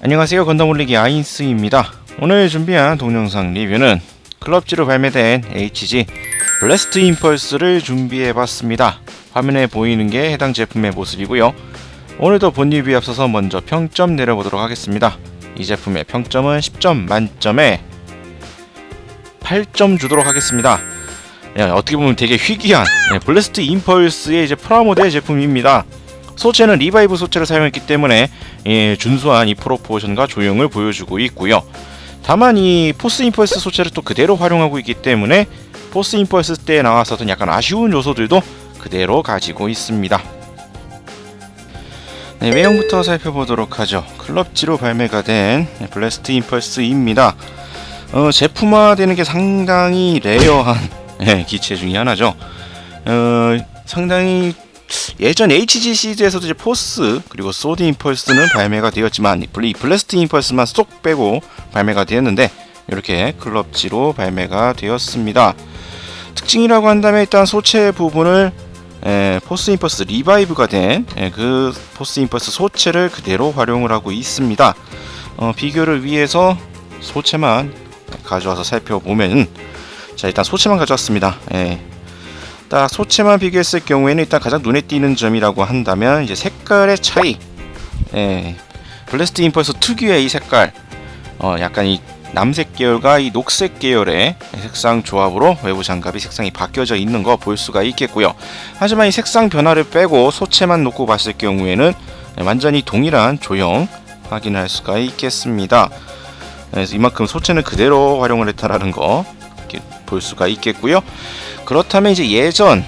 안녕하세요, 건담 올리기 아인스입니다. 오늘 준비한 동영상 리뷰는 클럽지로 발매된 HG 블래스트 임펄스를 준비해봤습니다. 화면에 보이는 게 해당 제품의 모습이고요. 오늘도 본 리뷰에 앞서서 먼저 평점 내려보도록 하겠습니다. 이 제품의 평점은 10점 만점에 8점 주도록 하겠습니다. 어떻게 보면 되게 희귀한 블래스트 임펄스의 이제 프라모델 제품입니다. 소체는 리바이브 소체를 사용했기 때문에 준수한 이 프로포션과 조형을 보여주고 있고요. 다만 이 포스 임펄스 소체를 또 그대로 활용하고 있기 때문에 포스 임펄스 때 나왔었던 약간 아쉬운 요소들도 그대로 가지고 있습니다. 외형부터 살펴보도록 하죠. 클럽지로 발매가 된 블래스트 임펄스입니다. 제품화되는 게 상당히 레어한 기체 중에 하나죠. 상당히 예전 HG 시리즈에서도 이제 포스 그리고 소드 임펄스는 발매가 되었지만 이 블래스트 임펄스만 쏙 빼고 발매가 되었는데 이렇게 클럽지로 발매가 되었습니다. 특징이라고 한다면 일단 소체 부분을 포스 임펄스 리바이브가 된 그 포스 임펄스 소체를 그대로 활용을 하고 있습니다. 비교를 위해서 소체만 가져와서 살펴보면, 자, 일단 소체만 가져왔습니다. 딱 소체만 비교했을 경우에는 일단 가장 눈에 띄는 점이라고 한다면 이제 색깔의 차이. 블래스트 임펄스 특유의 이 색깔, 약간 이 남색 계열과 이 녹색 계열의 색상 조합으로 외부 장갑이 색상이 바뀌어져 있는 거 볼 수가 있겠고요. 하지만 이 색상 변화를 빼고 소체만 놓고 봤을 경우에는 완전히 동일한 조형 확인할 수가 있겠습니다. 그래서 이만큼 소체는 그대로 활용을 했다라는 거 볼 수가 있겠고요. 그렇다면 이제 예전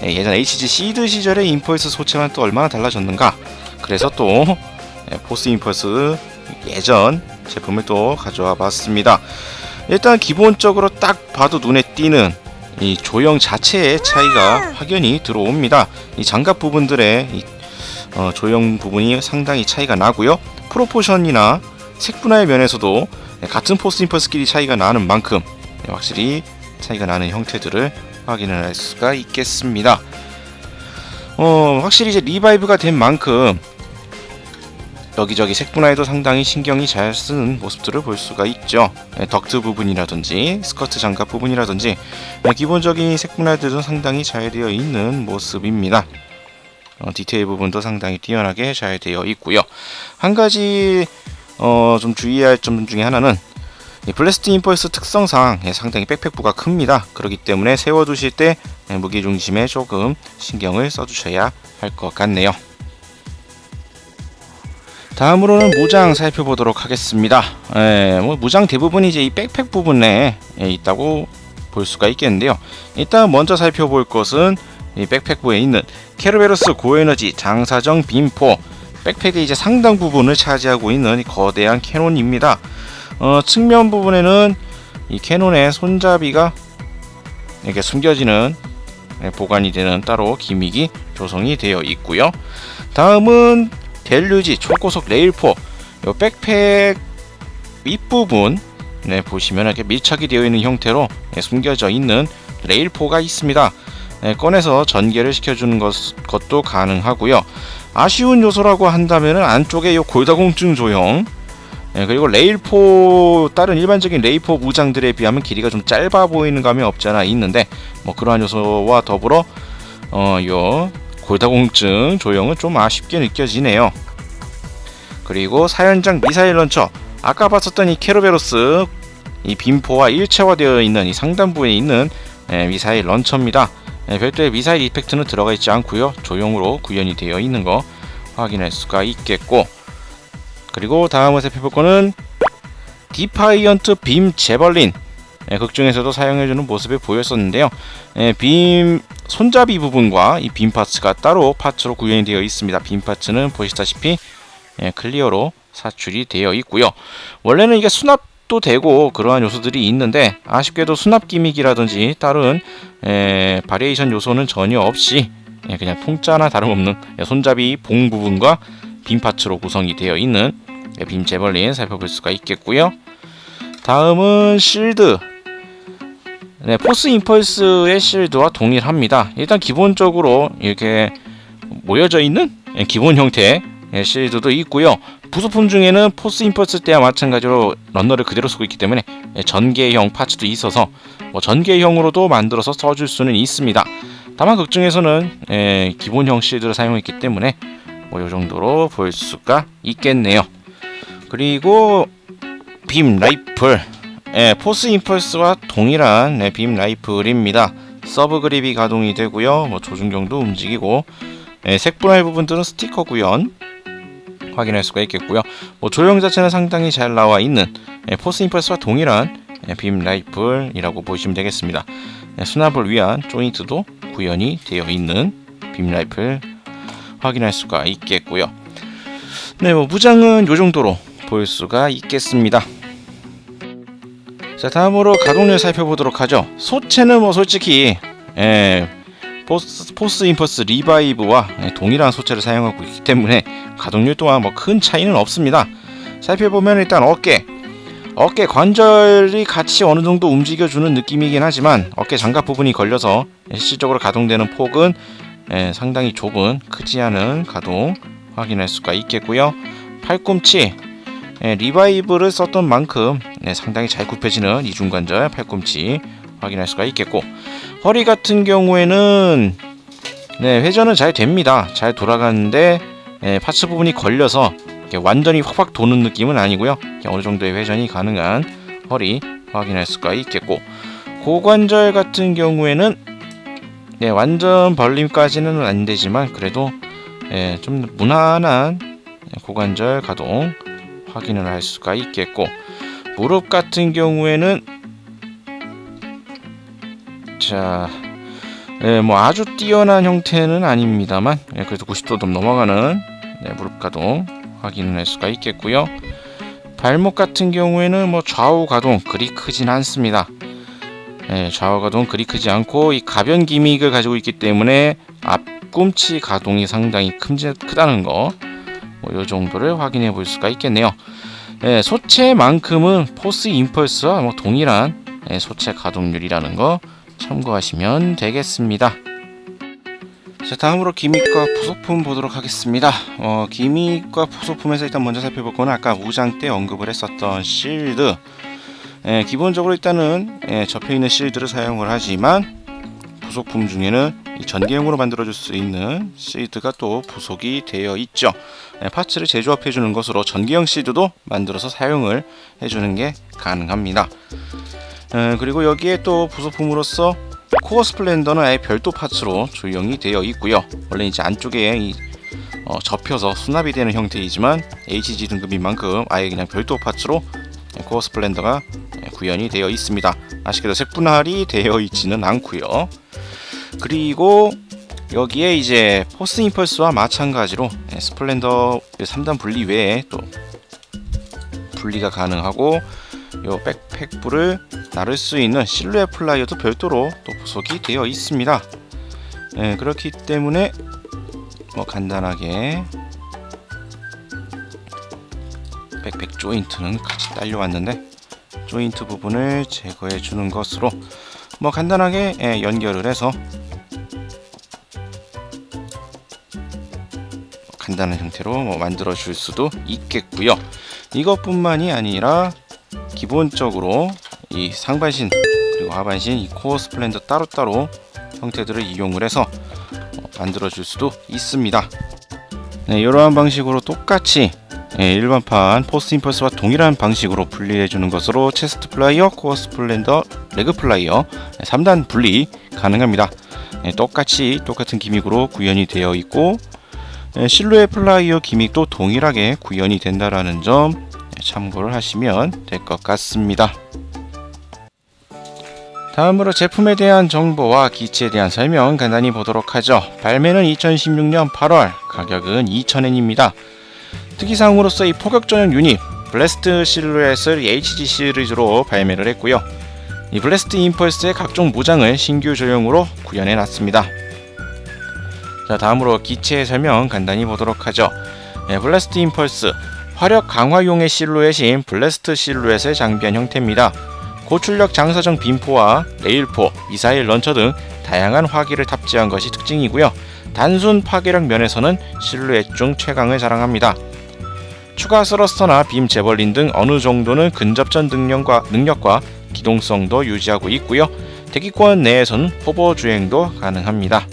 HG 시드 시절의 임펄스 소체만 또 얼마나 달라졌는가? 그래서 또 포스 임펄스 예전 제품을 또 가져와 봤습니다. 일단 기본적으로 딱 봐도 눈에 띄는 이 조형 자체의 차이가 확연히 들어옵니다. 이 장갑 부분들의 이 조형 부분이 상당히 차이가 나고요. 프로포션이나 색 분할 면에서도 같은 포스 임펄스끼리 차이가 나는 만큼 확실히 차이가 나는 형태들을 확인을 할 수가 있겠습니다. 확실히 이제 리바이브가 된 만큼 여기저기 색 분할도 상당히 신경이 잘 쓰는 모습들을 볼 수가 있죠. 덕트 부분이라든지 스커트 장갑 부분이라든지 기본적인 색 분할들도 상당히 잘 되어 있는 모습입니다. 디테일 부분도 상당히 뛰어나게 잘 되어 있고요. 한 가지 좀 주의해야 할 점 중에 하나는 이 블래스트 임펄스 특성상 상당히 백팩부가 큽니다. 그렇기 때문에 세워두실 때 무게중심에 조금 신경을 써주셔야 할 것 같네요. 다음으로는 무장 살펴보도록 하겠습니다. 무장 대부분이 이제 이 백팩 부분에 있다고 볼 수가 있겠는데요. 일단 먼저 살펴볼 것은 이 백팩부에 있는 케르베로스 고에너지 장사정 빔포. 백팩의 이제 상당 부분을 차지하고 있는 거대한 캐논입니다. 측면 부분에는 이 캐논의 손잡이가 이렇게 숨겨지는 보관이 되는 따로 기믹이 조성이 되어 있고요. 다음은 델류지 초고속 레일포. 이 백팩 윗부분 보시면 이렇게 밀착이 되어 있는 형태로 숨겨져 있는 레일포가 있습니다. 꺼내서 전개를 시켜주는 것도 가능하고요. 아쉬운 요소라고 한다면 안쪽에 이 골다공증 조형, 그리고 레일포, 다른 일반적인 레일포 무장들에 비하면 길이가 좀 짧아 보이는 감이 없지 않아 있는데 그러한 요소와 더불어 요 골다공증 조형은 좀 아쉽게 느껴지네요. 그리고 사연장 미사일 런처, 아까 봤었던 이 케르베로스 이 빔포와 일체화되어 있는 이 상단부에 있는 미사일 런처입니다. 별도의 미사일 이펙트는 들어가 있지 않고요. 조형으로 구현이 되어 있는 거 확인할 수가 있겠고, 그리고 다음으로 살펴볼 거는 디파이언트 빔 제벌린. 극중에서도 사용해주는 모습을 보였었는데요. 빔 손잡이 부분과 이 빔 파츠가 따로 파츠로 구현이 되어 있습니다. 빔 파츠는 보시다시피 클리어로 사출이 되어 있고요. 원래는 이게 수납도 되고 그러한 요소들이 있는데 아쉽게도 수납 기믹이라든지 다른 바리에이션 요소는 전혀 없이 그냥 통짜나 다름없는 손잡이 봉 부분과 빔 파츠로 구성이 되어 있는 빔 제벌린 살펴볼 수가 있겠고요. 다음은 실드. 포스 임펄스의 실드와 동일합니다. 일단 기본적으로 이렇게 모여져 있는 기본 형태의 실드도 있고요. 부속품 중에는 포스 임펄스 때와 마찬가지로 런너를 그대로 쓰고 있기 때문에 전개형 파츠도 있어서 전개형으로도 만들어서 써줄 수는 있습니다. 다만 극 중에서는 기본형 실드를 사용했기 때문에 이 정도로 볼 수가 있겠네요. 그리고 빔 라이플, 포스 임펄스와 동일한 빔 라이플입니다. 서브 그립이 가동이 되고요. 조준경도 움직이고, 색분할 부분들은 스티커 구현 확인할 수가 있겠고요. 조형 자체는 상당히 잘 나와 있는 포스 임펄스와 동일한 빔 라이플이라고 보시면 되겠습니다. 수납을 위한 조인트도 구현이 되어 있는 빔 라이플 확인할 수가 있겠고요. 무장은 이 정도로 볼 수가 있겠습니다. 자, 다음으로 가동률 살펴보도록 하죠. 소체는 솔직히 포스 임펄스 리바이브와 동일한 소체를 사용하고 있기 때문에 가동률 또한 큰 차이는 없습니다. 살펴보면 일단 어깨 관절이 같이 어느 정도 움직여주는 느낌이긴 하지만 어깨 장갑 부분이 걸려서 실질적으로 가동되는 폭은 상당히 좁은 크지 않은 가동 확인할 수가 있겠고요. 팔꿈치 리바이브를 썼던 만큼 상당히 잘 굽혀지는 이중관절 팔꿈치 확인할 수가 있겠고, 허리 같은 경우에는 회전은 잘 됩니다. 잘 돌아가는데 파츠 부분이 걸려서 완전히 확확 도는 느낌은 아니고요. 어느 정도의 회전이 가능한 허리 확인할 수가 있겠고, 고관절 같은 경우에는 완전 벌림까지는 안 되지만 그래도 좀 무난한 고관절 가동 확인을 할 수가 있겠고, 무릎 같은 경우에는 아주 뛰어난 형태는 아닙니다만 그래도 90도 좀 넘어가는 무릎 가동 확인을 할 수가 있겠고요. 발목 같은 경우에는 좌우 가동 그리 크진 않습니다. 좌우 가동 그리 크지 않고 이 가변 기믹을 가지고 있기 때문에 앞꿈치 가동이 상당히 크다는 거, 이 정도를 확인해 볼 수가 있겠네요. 소체만큼은 포스 임펄스와 동일한 소체 가동률이라는 거 참고하시면 되겠습니다. 자, 다음으로 기믹과 부속품 보도록 하겠습니다. 기믹과 부속품에서 일단 먼저 살펴볼 거는 아까 무장 때 언급을 했었던 실드. 기본적으로 일단은 접혀있는 실드를 사용을 하지만 부속품 중에는 이 전기형으로 만들어줄 수 있는 실드가 또 부속이 되어 있죠. 파츠를 재조합해 주는 것으로 전기형 실드도 만들어서 사용을 해주는 게 가능합니다. 그리고 여기에 또 부속품으로서 코어 스플렌더는 아예 별도 파츠로 조형이 되어 있고요. 원래 이제 안쪽에 접혀서 수납이 되는 형태이지만 HG 등급인 만큼 아예 그냥 별도 파츠로 코어 스플렌더가 구현이 되어 있습니다. 아쉽게도 색분할이 되어 있지는 않고요. 그리고 여기에 이제 포스 임펄스와 마찬가지로 스플렌더 3단 분리 외에 또 분리가 가능하고 요 백팩부를 나를 수 있는 실루엣 플라이어도 별도로 또 부속이 되어 있습니다. 그렇기 때문에 간단하게 백팩 조인트는 같이 딸려왔는데 조인트 부분을 제거해 주는 것으로 간단하게 연결을 해서 간단한 형태로 만들어 줄 수도 있겠고요. 이것뿐만이 아니라 기본적으로 이 상반신 그리고 하반신 이 코어 스플렌더 따로따로 형태들을 이용을 해서 만들어 줄 수도 있습니다. 이러한 방식으로 똑같이 일반판 포스 임펄스와 동일한 방식으로 분리해 주는 것으로 체스트 플라이어, 코어 스플렌더, 레그 플라이어 3단 분리 가능합니다. 똑같은 기믹으로 구현이 되어 있고 실루엣 플라이어 기믹도 동일하게 구현이 된다라는 점 참고를 하시면 될 것 같습니다. 다음으로 제품에 대한 정보와 기체에 대한 설명 간단히 보도록 하죠. 발매는 2016년 8월, 가격은 2,000엔입니다. 특이사항으로서 이 포격 전용 유닛 블래스트 실루엣을 HG 시리즈로 발매를 했고요. 이 블래스트 임펄스의 각종 무장을 신규 조형으로 구현해 놨습니다. 자, 다음으로 기체의 설명 간단히 보도록 하죠. 블래스트 임펄스 화력 강화용의 실루엣인 블래스트 실루엣을 장비한 형태입니다. 고출력 장사정 빔포와 레일포, 미사일 런처 등 다양한 화기를 탑재한 것이 특징이고요. 단순 파괴력 면에서는 실루엣 중 최강을 자랑합니다. 추가 스러스터나 빔 제벌린 등 어느 정도는 근접전 능력과 기동성도 유지하고 있고요. 대기권 내에서는 호버 주행도 가능합니다.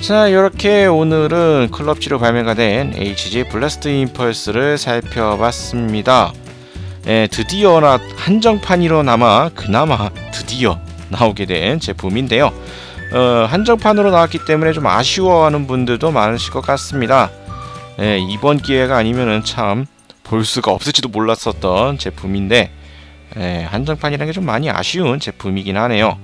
자, 이렇게 오늘은 클럽지로 발매가 된 HG 블래스트 임펄스를 살펴봤습니다. 드디어나 한정판이로나마 그나마 드디어 나오게 된 제품인데요. 한정판으로 나왔기 때문에 좀 아쉬워하는 분들도 많으실 것 같습니다. 이번 기회가 아니면은 참 볼 수가 없을지도 몰랐었던 제품인데 한정판이라는 게 좀 많이 아쉬운 제품이긴 하네요.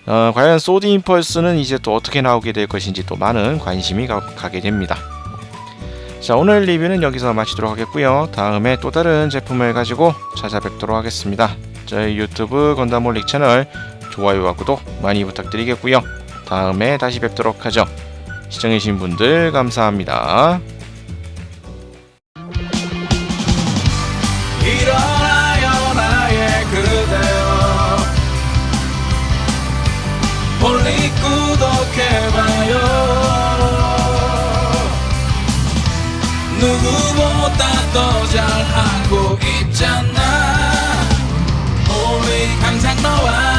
과연 소드 임펄스는 이제 또 어떻게 나오게 될 것인지 또 많은 관심이 가게 됩니다. 자, 오늘 리뷰는 여기서 마치도록 하겠고요. 다음에 또 다른 제품을 가지고 찾아뵙도록 하겠습니다. 저희 유튜브 건담올릭 채널 좋아요와 구독 많이 부탁드리겠고요. 다음에 다시 뵙도록 하죠. 시청해주신 분들 감사합니다. 일어나요 나의 그대여, 올릭 구독해봐요. 누구보다 더 잘하고 있잖아. 올릭 항상 너와